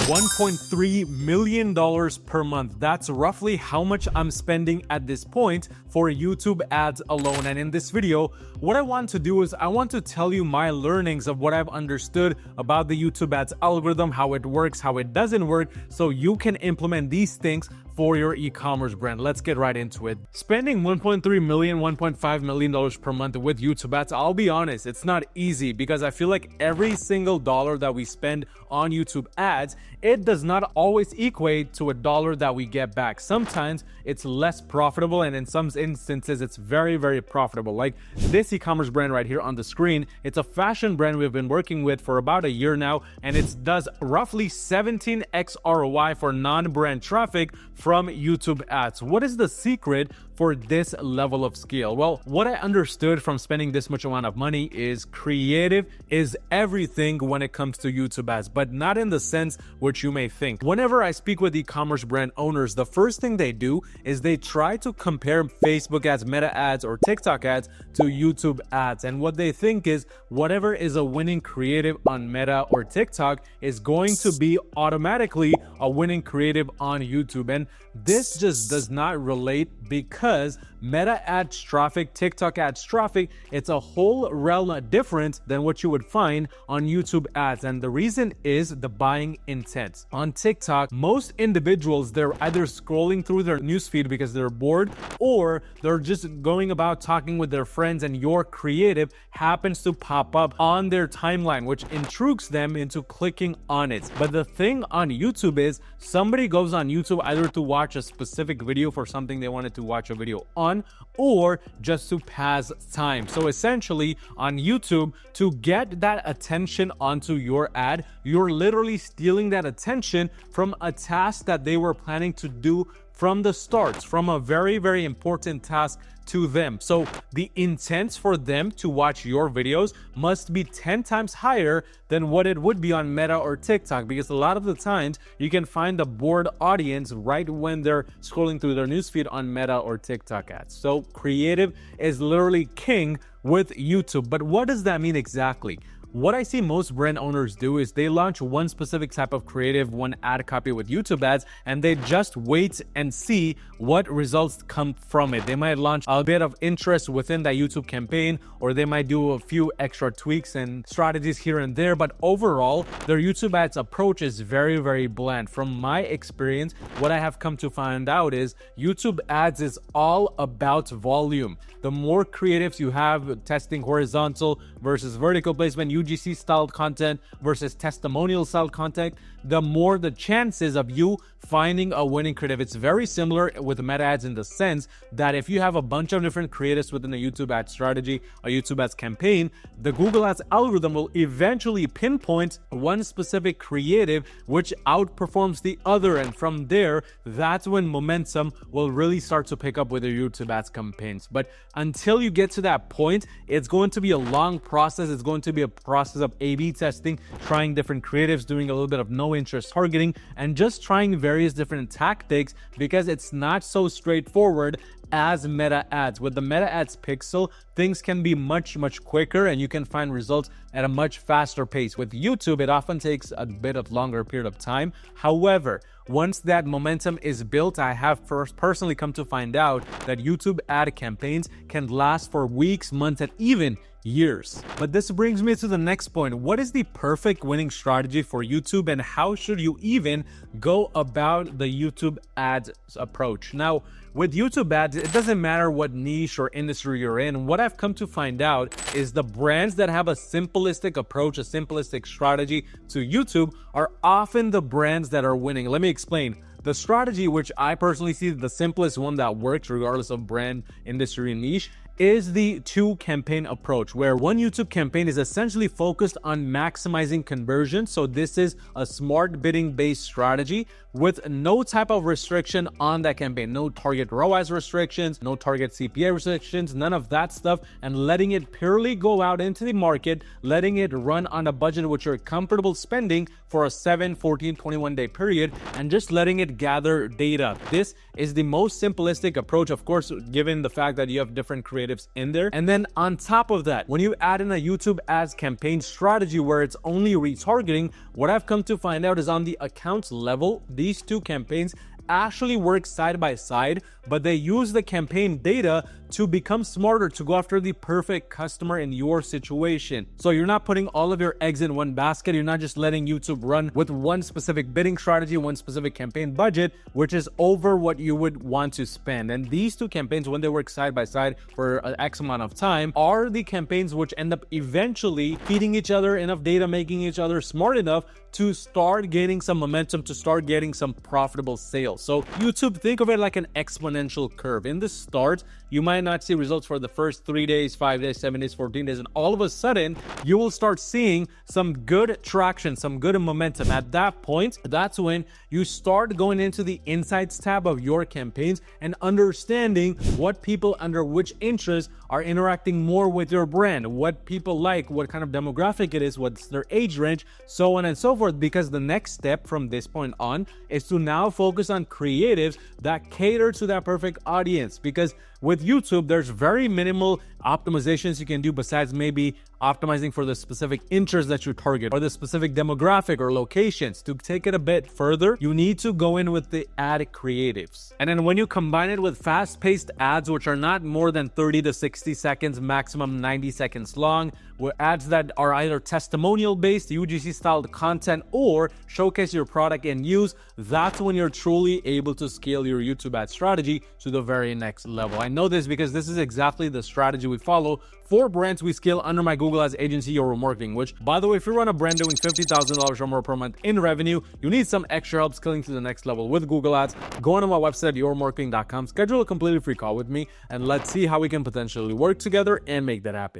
$1.3 million per month. That's roughly how much I'm spending at this point for YouTube ads alone. And in this video, what I want to do is I want to tell you my learnings of what I've understood about the YouTube ads algorithm, how it works, how it doesn't work, so you can implement these things for your e-commerce brand. Let's get right into it. Spending $1.3 million, $1.5 million per month with YouTube ads, I'll be honest, it's not easy because I feel like every single dollar that we spend on YouTube ads, it does not always equate to a dollar that we get back. Sometimes it's less profitable, and in some instances it's very, very profitable. Like this e-commerce brand right here on the screen, it's a fashion brand we've been working with for about a year now, and it does roughly 17x ROI for non-brand traffic from YouTube ads. What is the secret for this level of scale? Well, what I understood from spending this much amount of money is creative is everything when it comes to YouTube ads, but not in the sense which you may think. Whenever I speak with e-commerce brand owners, the first thing they do is they try to compare Facebook ads, Meta ads, or TikTok ads to YouTube ads. And what they think is whatever is a winning creative on Meta or TikTok is going to be automatically a winning creative on YouTube. And this just does not relate because Meta ads traffic, TikTok ads traffic, it's a whole realm different than what you would find on YouTube ads. And the reason is the buying intent. On TikTok, most individuals, they're either scrolling through their newsfeed because they're bored, or they're just going about talking with their friends, and your creative happens to pop up on their timeline, which intrigues them into clicking on it. But the thing on YouTube is somebody goes on YouTube either to watch a specific video for something they wanted to watch a video on, or just to pass time. So essentially on YouTube, to get that attention onto your ad, you're literally stealing that attention from a task that they were planning to do from the start, from a very, very important task to them. So the intent for them to watch your videos must be 10 times higher than what it would be on Meta or TikTok, because a lot of the times you can find a bored audience right when they're scrolling through their newsfeed on Meta or TikTok ads. So creative is literally king with YouTube. But what does that mean exactly? What I see most brand owners do is they launch one specific type of creative, one ad copy with YouTube ads, and they just wait and see what results come from it. They might launch a bit of interest within that YouTube campaign, or they might do a few extra tweaks and strategies here and there, but overall, their YouTube ads approach is very, very bland. From my experience, what I have come to find out is YouTube ads is all about volume. The more creatives you have testing horizontal versus vertical placement, UGC style content versus testimonial style content, the more the chances of you finding a winning creative. It's very similar with Meta ads in the sense that if you have a bunch of different creatives within a YouTube ad strategy, a YouTube ads campaign, the Google Ads algorithm will eventually pinpoint one specific creative which outperforms the other, and from there, that's when momentum will really start to pick up with your YouTube ads campaigns. But until you get to that point, it's going to be a long process. It's going to be a process of A/B testing, trying different creatives, doing a little bit of no interest targeting, and just trying various different tactics, because it's not so straightforward as Meta ads. With the Meta ads pixel, things can be much, much quicker, and you can find results at a much faster pace. With YouTube, it often takes a bit of longer period of time. However, once that momentum is built, I have personally come to find out that YouTube ad campaigns can last for weeks, months, and even years. But this brings me to the next point. What is the perfect winning strategy for YouTube, and how should you even go about the YouTube ads approach? Now, with YouTube ads, it doesn't matter what niche or industry you're in. What I've come to find out is the brands that have a simplistic approach, a simplistic strategy to YouTube are often the brands that are winning. Let me explain. The strategy, which I personally see the simplest one that works regardless of brand, industry, and niche, is the two campaign approach, where one YouTube campaign is essentially focused on maximizing conversion. So this is a smart bidding based strategy with no type of restriction on that campaign, no target ROAS restrictions, no target CPA restrictions, none of that stuff, and letting it purely go out into the market, letting it run on a budget which you're comfortable spending for a 7, 14, 21 day period, and just letting it gather data. This is the most simplistic approach, of course, given the fact that you have different creative creatives in there. And then on top of that, when you add in a YouTube ads campaign strategy where it's only retargeting, what I've come to find out is on the accounts level, these two campaigns actually work side by side, but they use the campaign data to become smarter, to go after the perfect customer in your situation. So you're not putting all of your eggs in one basket. You're not just letting YouTube run with one specific bidding strategy, one specific campaign budget, which is over what you would want to spend. And these two campaigns, when they work side by side for an X amount of time, are the campaigns which end up eventually feeding each other enough data, making each other smart enough to start gaining some momentum, to start getting some profitable sales. So YouTube, think of it like an exponential curve. In the start, you might not see results for the first 3 days, 5 days, 7 days, 14 days, and all of a sudden you will start seeing some good traction, some good momentum. At that point, that's when you start going into the insights tab of your campaigns and understanding what people under which interests are interacting more with your brand, what people like, what kind of demographic it is, what's their age range, so on and so forth. Because the next step from this point on is to now focus on creatives that cater to that perfect audience. Because with YouTube, there's very minimal optimizations you can do besides maybe optimizing for the specific interest that you target or the specific demographic or locations. To take it a bit further, you need to go in with the ad creatives. And then when you combine it with fast-paced ads, which are not more than 30 to 60 seconds, maximum 90 seconds long, with ads that are either testimonial-based, UGC-styled content, or showcase your product and use, that's when you're truly able to scale your YouTube ad strategy to the very next level. I know this because this is exactly the strategy we follow for brands we scale under my Google Ads agency, Your Marketing, which, by the way, if you run a brand doing $50,000 or more per month in revenue, you need some extra help scaling to the next level with Google Ads, go on my website, yourmarketing.com, schedule a completely free call with me, and let's see how we can potentially work together and make that happen.